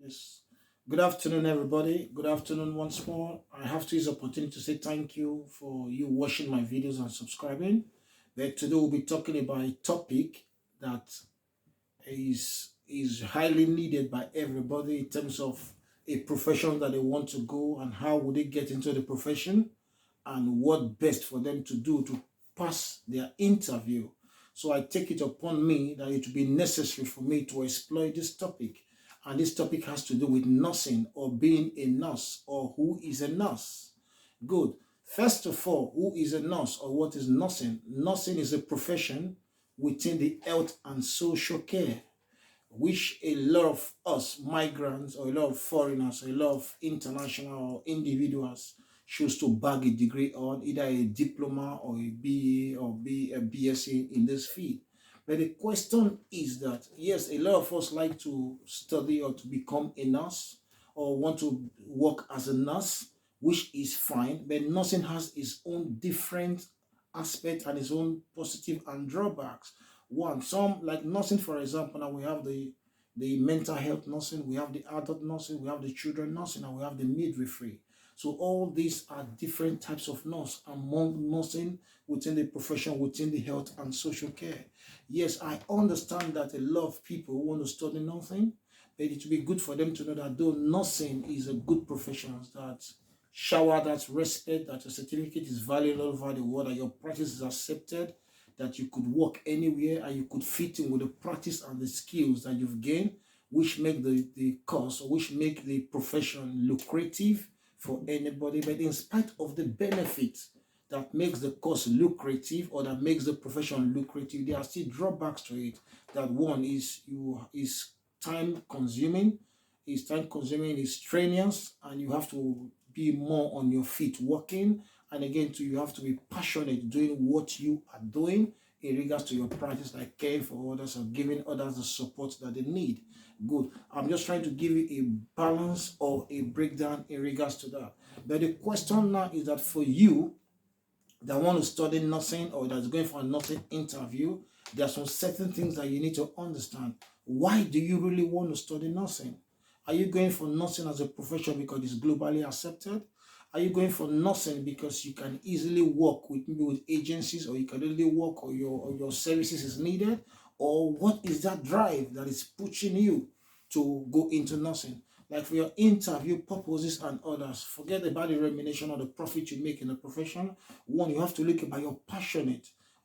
Yes. Good afternoon, everybody. Good afternoon once more. I have to use the opportunity to say thank you for you watching my videos and subscribing. But today we'll be talking about a topic that is highly needed by everybody in terms of a profession that they want to go and how would they get into the profession and what best for them to do to pass their interview. So I take it upon me that it will be necessary for me to explore this topic. And this topic has to do with nursing or being a nurse or who is a nurse. Good. First of all, who is a nurse or what is nursing? Nursing is a profession within the health and social care, which a lot of us migrants or a lot of foreigners or a lot of international individuals choose to bag a degree on, either a diploma or a BA or a BSc in this field. But the question is that, yes, a lot of us like to study or to become a nurse or want to work as a nurse, which is fine, but nursing has its own different aspect and its own positive and drawbacks. One, some like nursing, for example, now we have the mental health nursing, we have the adult nursing, we have the children nursing, and we have the midwifery. So all these are different types of nurse among nursing within the profession, within the health and social care. Yes, I understand that a lot of people want to study nursing, but it would be good for them to know that though nursing is a good profession, that shower, that respect, that your certificate is valued all over the world, that your practice is accepted, that you could work anywhere and you could fit in with the practice and the skills that you've gained, which make the course or which make the profession lucrative for anybody. But in spite of the benefits that makes the course lucrative or that makes the profession lucrative, there are still drawbacks to it. That one is time consuming, is strenuous, and you have to be more on your feet working. And again, too, you have to be passionate doing what you are doing in regards to your practice, like caring for others or giving others the support that they need. Good. I'm just trying to give you a balance or a breakdown in regards to that. But the question now is that for you that want to study nursing or that's going for a nursing interview, there are some certain things that you need to understand. Why do you really want to study nursing? Are you going for nursing as a profession because it's globally accepted? Are you going for nursing because you can easily work with maybe with agencies, or you can easily work or your services is needed? Or what is that drive that is pushing you to go into nursing? Like for your interview purposes and others, forget about the remuneration or the profit you make in the profession. One, you have to look about your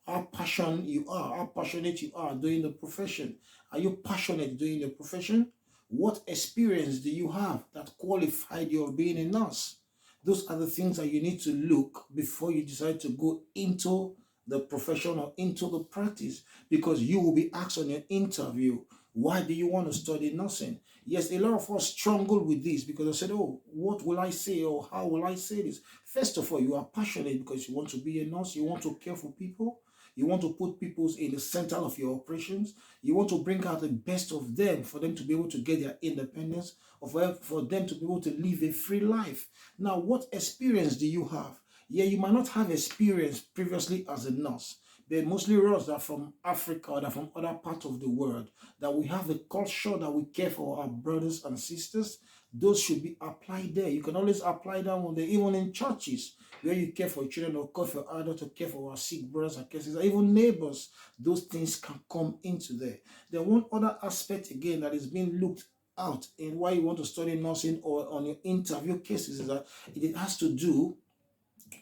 how passionate you are doing the profession. Are you passionate doing the profession? What experience do you have that qualified you of being a nurse? Those are the things that you need to look before you decide to go into the profession or into the practice, because you will be asked on your interview, why do you want to study nursing? Yes, a lot of us struggle with this because I said, oh, what will I say or how will I say this? First of all, you are passionate because you want to be a nurse, you want to care for people, you want to put people in the center of your operations. You want to bring out the best of them for them to be able to get their independence, or for them to be able to live a free life. Now, what experience do you have? Yeah, you might not have experience previously as a nurse. But mostly us that are from Africa or that are from other parts of the world, that we have a culture that we care for our brothers and sisters. Those should be applied there. You can always apply them even in churches, where you care for children or care for adults or care for our sick brothers and sisters, even neighbors. Those things can come into there. Then one other aspect again that is being looked out in why you want to study nursing or on your interview cases is that it has to do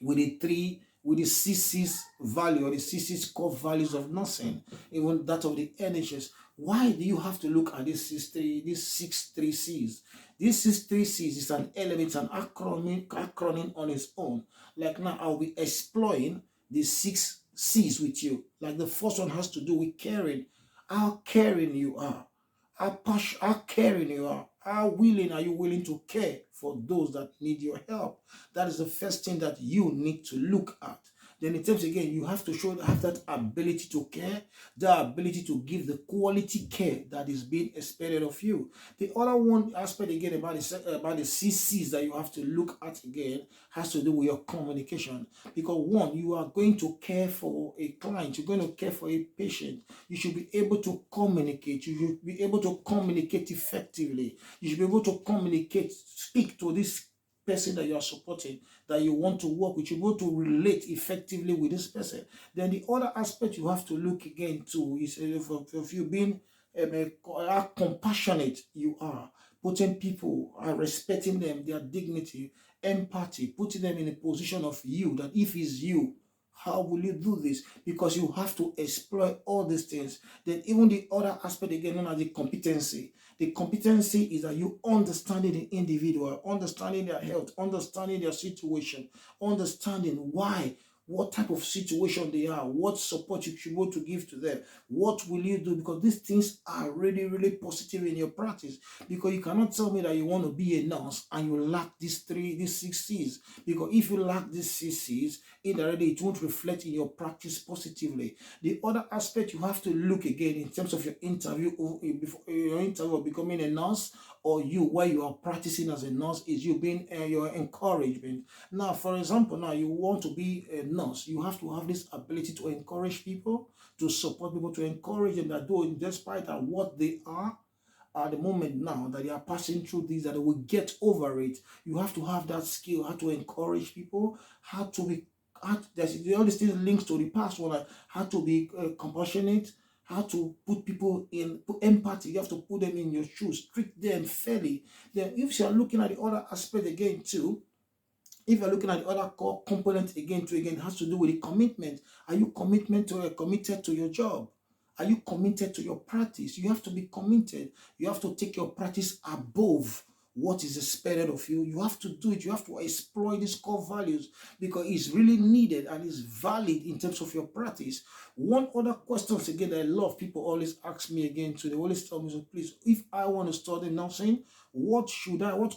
with the CC's value or the CC's core values of nursing, even that of the NHS. Why do you have to look at these 6 C's? These 6 C's is an element, an acronym on its own. Like now, I'll be exploring the 6 C's with you. Like the first one has to do with caring. How caring you are. How caring you are. How willing are you willing to care for those that need your help? That is the first thing that you need to look at. Then in terms again, you have to have that ability to care, the ability to give the quality care that is being expected of you. The other one aspect again about the CCs that you have to look at again has to do with your communication. Because one, you are going to care for a client, you're going to care for a patient. You should be able to communicate. You should be able to communicate effectively. You should be able to communicate, speak to this person that you are supporting, that you want to work with. You should be able to relate effectively with this person. Then the other aspect you have to look again to is if you being how compassionate you are, putting people, respecting them, their dignity, empathy, putting them in a position of you, that if it's you, how will you do this? Because you have to explore all these things. Then even the other aspect again, known as the competency. The competency is that you understanding the individual, understanding their health, understanding their situation, understanding why, what type of situation they are, what support you should be able to give to them, what will you do? Because these things are really, really positive in your practice. Because you cannot tell me that you want to be a nurse and you lack these 6 C's. Because if you lack these 6 C's, indirectly it won't reflect in your practice positively. The other aspect you have to look again in terms of your interview, before your interview of becoming a nurse, or you where you are practicing as a nurse, is you being your encouragement. Now, for example, now you want to be a nurse, you have to have this ability to encourage people, to support people, to encourage them, that though despite what they are at the moment now, that they are passing through this, that they will get over it. You have to have that skill, how to encourage people, how to be, there's all these things links to the past one, like how to be compassionate, how to put people in, put empathy. You have to put them in your shoes, treat them fairly. Then if you are looking at the other aspect again too, if you're looking at the other core component again, has to do with the commitment. Are you committed to your job? Are you committed to your practice? You have to be committed. You have to take your practice above what is expected of you. You have to do it. You have to exploit these core values because it's really needed and it's valid in terms of your practice. One other questions again that a lot of people always ask me again they always tell me, so please, if I want to study nursing, what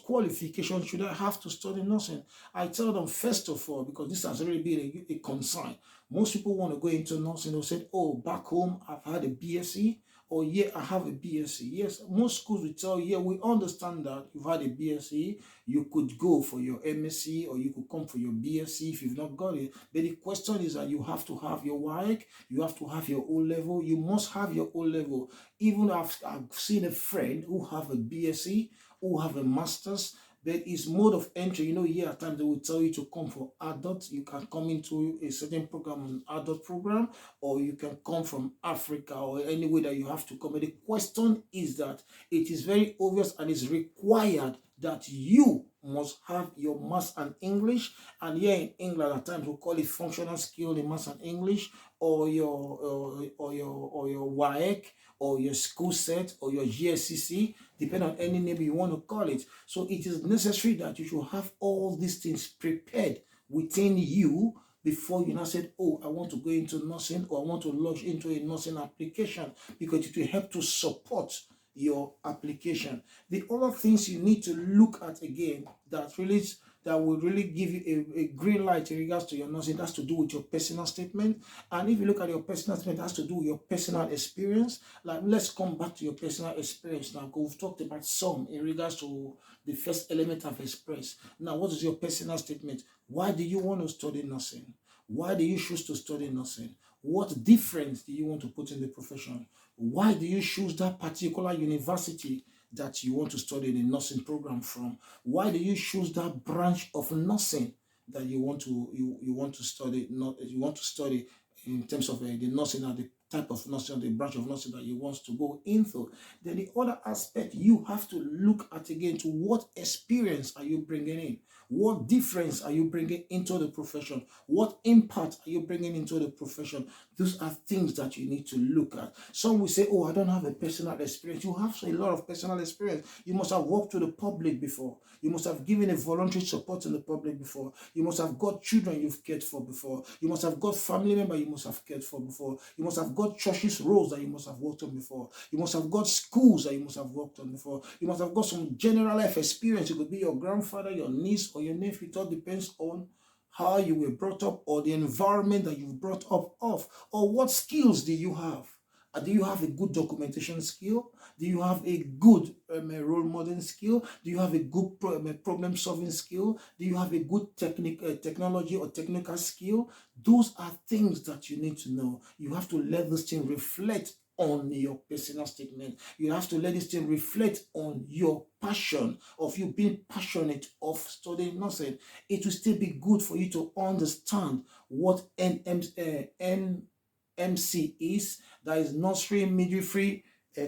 qualifications should I have to study nursing? I tell them, first of all, because this has already been a concern. Most people want to go into nursing. They'll say, oh, back home, I've had a BSc. Or, yeah, I have a BSc. Yes, most schools will tell you, yeah, we understand that you've had a BSc. You could go for your MSc or you could come for your BSc if you've not got it. But the question is that you have to have your WAEC, you have to have your O-level. You must have your O-level. Even I've seen a friend who have a BSc, who have a master's, but it's mode of entry. Here at times they will tell you to come for adults. You can come into a certain program, an adult program, or you can come from Africa or any way that you have to come. But the question is that it is very obvious and is required that you must have your Maths and English. And here in England, at times we call it functional skill in Maths and English, or your WAEC, or your school set, or your GSCC, depending on any name you want to call it. So it is necessary that you should have all these things prepared within you before you now said, oh, I want to go into nursing, or I want to lodge into a nursing application, because it will help to support your application. The other things you need to look at again that will really give you a green light in regards to your nursing, that's to do with your personal statement. And if you look at your personal statement, it has to do with your personal experience. Like, let's come back to your personal experience now, because we've talked about some in regards to the first element of express. Now, what is your personal statement? Why do you want to study nursing? Why do you choose to study nursing? What difference do you want to put in the profession? Why do you choose that particular university that you want to study the nursing program from? Why do you choose that branch of nursing that you want to study? You want to study in terms of the nursing, or the type of nursing, the branch of nursing that you want to go into. Then the other aspect you have to look at again to what experience are you bringing in? What difference are you bringing into the profession? What impact are you bringing into the profession? Those are things that you need to look at. Some will say, oh, I don't have a personal experience. You have a lot of personal experience. You must have worked with the public before. You must have given a voluntary support in the public before. You must have got children you've cared for before. You must have got family members you must have cared for before. You must have got churches roles that you must have worked on before. You must have got schools that you must have worked on before. You must have got some general life experience. It could be your grandfather, your niece, or your nephew. It all depends on how you were brought up, or the environment that you were brought up of, or what skills do you have? Do you have a good documentation skill? Do you have a good role modeling skill? Do you have a good problem solving skill? Do you have a good technology or technical skill? Those are things that you need to know. You have to let this thing reflect on your personal statement. You have to let this thing reflect on your passion, of you being passionate of studying nursing. It will still be good for you to understand what NMC is, that is nursery midwifery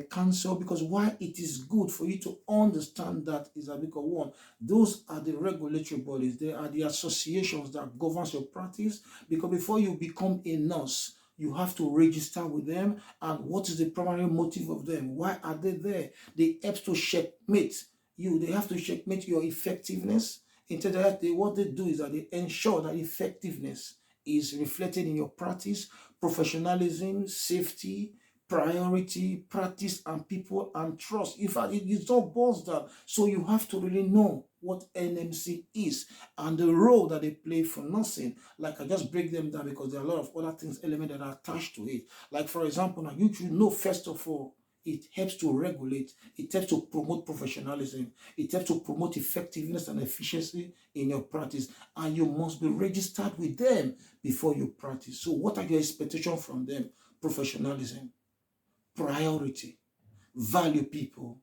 council, because why it is good for you to understand that is because one, those are the regulatory bodies, they are the associations that governs your practice, because before you become a nurse, you have to register with them. And what is the primary motive of them? Why are they there? They help to checkmate you. They have to checkmate your effectiveness. Instead of that, what they do is that they ensure that effectiveness is reflected in your practice, professionalism, safety, priority, practice, and people, and trust. In fact, it all boils down. So you have to really know what NMC is and the role that they play for nursing. Like, I just break them down because there are a lot of other things, elements that are attached to it. Like, for example, now you should know, first of all, it helps to regulate, it helps to promote professionalism, it helps to promote effectiveness and efficiency in your practice, and you must be registered with them before you practice. So what are your expectations from them? Professionalism, priority, value people,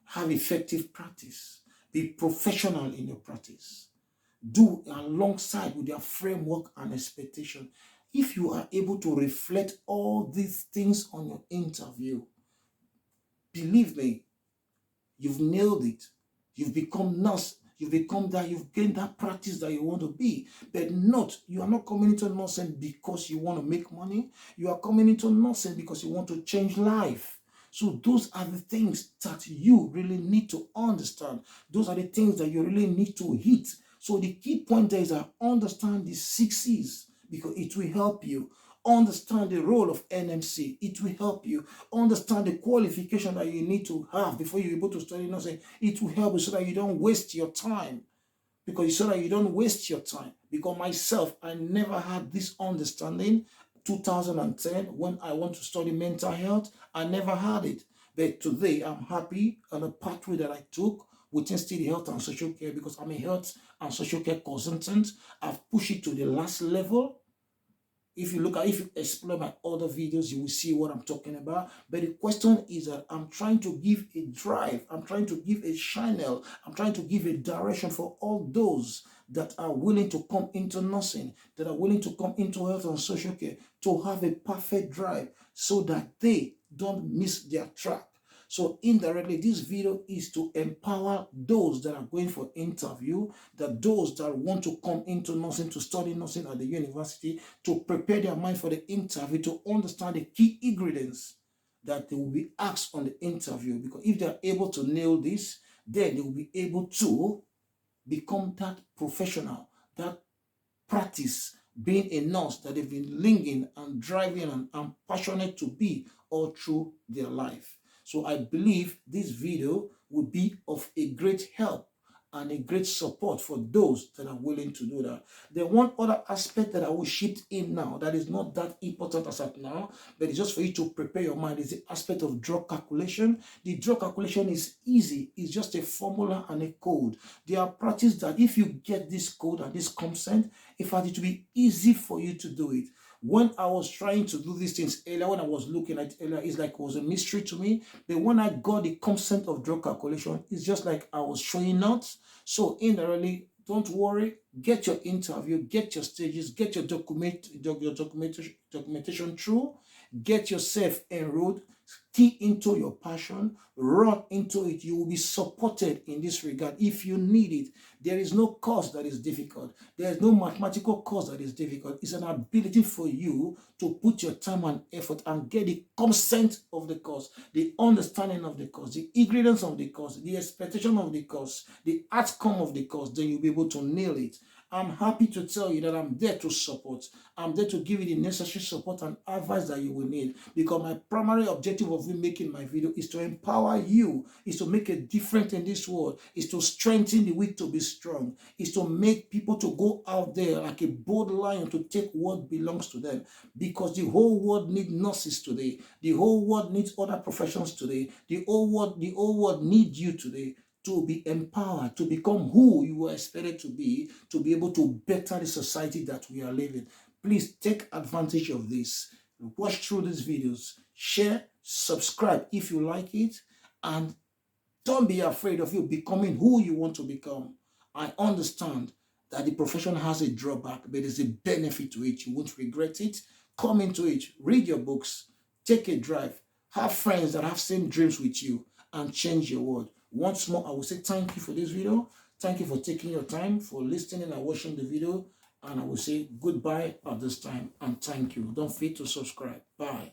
have effective practice, be professional in your practice, do alongside with their framework and expectation. If you are able to reflect all these things on your interview, believe me, you've nailed it. You've become nurse. You've become that. You've gained that practice that you want to be. But you are not coming into nursing because you want to make money. You are coming into nursing because you want to change life. So those are the things that you really need to understand. Those are the things that you really need to hit. So the key point there is that understand the 6 C's, because it will help you. Understand the role of NMC. It will help you. Understand the qualification that you need to have before you're able to study nursing. It will help you so that you don't waste your time. Because myself, I never had this understanding. 2010, when I want to study mental health, I never had it. But today, I'm happy on the pathway that I took within Study Health and Social Care, because I'm a health and social care consultant. I've pushed it to the last level. If you explore my other videos, you will see what I'm talking about. But the question is that I'm trying to give a drive. I'm trying to give a channel. I'm trying to give a direction for all those that are willing to come into nursing, that are willing to come into health and social care, to have a perfect drive so that they don't miss their track. So indirectly, this video is to empower those that are going for interview, that those that want to come into nursing, to study nursing at the university, to prepare their mind for the interview, to understand the key ingredients that they will be asked on the interview. Because if they are able to nail this, then they will be able to become that professional, that practice, being a nurse that they've been lingering and driving and passionate to be all through their life. So I believe this video will be of a great help and a great support for those that are willing to do that. Then one other aspect that I will shift in now, that is not that important as of now, but it's just for you to prepare your mind, is the aspect of drug calculation. The drug calculation is easy. It's just a formula and a code. There are practices that if you get this code and this consent, in fact, it will be easy for you to do it. When I was trying to do these things earlier, when I was looking at it earlier, it's like it was a mystery to me. But when I got the consent of drug calculation, it's just like I was showing out. So indirectly, don't worry, get your interview, get your stages, get your documentation through, get yourself enrolled, key into your passion, run into it. You will be supported in this regard if you need it. There is no course that is difficult. There is no mathematical course that is difficult. It's an ability for you to put your time and effort and get the consent of the course, the understanding of the course, the ingredients of the course, the expectation of the course, the outcome of the course. Then you'll be able to nail it. I'm happy to tell you that I'm there to support. I'm there to give you the necessary support and advice that you will need, because my primary objective of me making my video is to empower you, is to make a difference in this world, is to strengthen the weak to be strong, is to make people to go out there like a bold lion to take what belongs to them, because the whole world needs nurses today. The whole world needs other professions today. The whole world needs you today to be empowered, to become who you were expected to be able to better the society that we are living. Please take advantage of this. Watch through these videos, share, subscribe if you like it, and don't be afraid of you becoming who you want to become. I understand that the profession has a drawback, but there's a benefit to it. You won't regret it. Come into it, read your books, take a drive, have friends that have same dreams with you, and change your world. Once more, I will say thank you for this video. Thank you for taking your time, for listening and watching the video. And I will say goodbye at this time, and thank you. Don't forget to subscribe. Bye.